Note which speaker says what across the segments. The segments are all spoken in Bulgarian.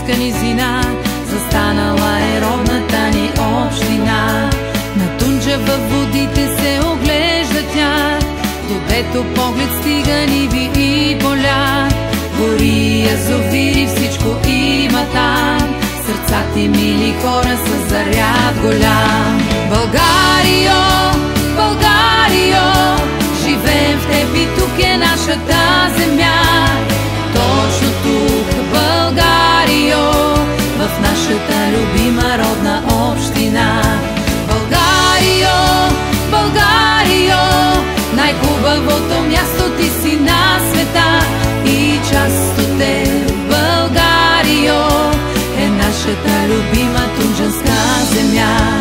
Speaker 1: планинска низина, застанала е родната ни община. На Тунджа във водите се оглежда тя, додето поглед стига ниви и поля. Гори, язовири, всичко има там, сърцата ти, мили хора, са заряд голям. Българио, Българио, живеем в теб и тук е нашата земя. Точно тук, Българио, в нашата любима родна община. Българио, Българио, най-хубавото място ти си на света и част от теб, Българио, е нашата любима тунджанска земя.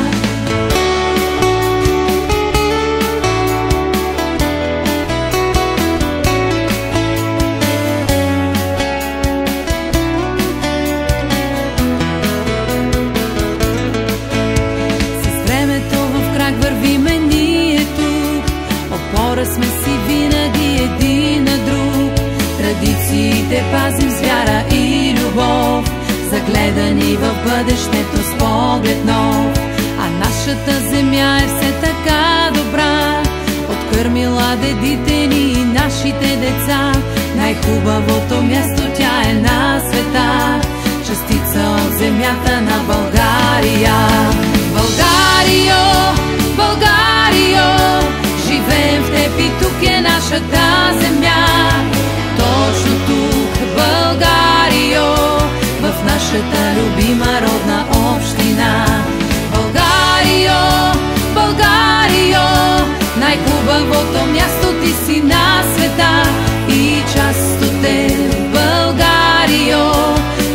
Speaker 1: Вървиме ние тук, опора сме си винаги един на друг. Традициите пазим с вяра и любов, загледани в бъдещето с поглед нов. А нашата земя е все така добра, откърмила дедите ни и нашите деца. Най-хубавото място тя е на света, частица от земята на България. Българио, Българио, живеем в теб и тук е нашата земя. Точно тук, Българио, в нашата любима родна община. Българио, Българио, най-хубавото място ти си на света и част от теб, Българио,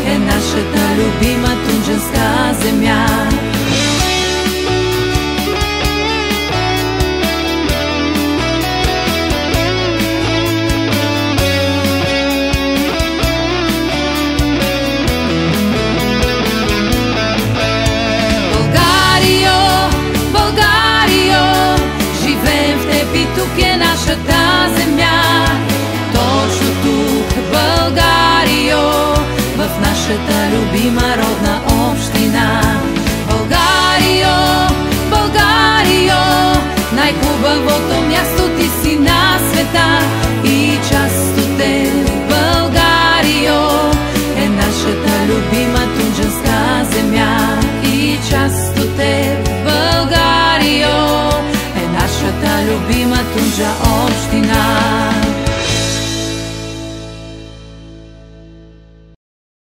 Speaker 1: е нашата любима тунджанска земя. Тук е нашата земя, точно тук, Българио, в нашата любима родна община. Българио, Българио, най-хубавото място ти си на света и част от теб, Българио, е нашата любима тунджанска земя и част от теб, Българио, нашата любима Тунджа община.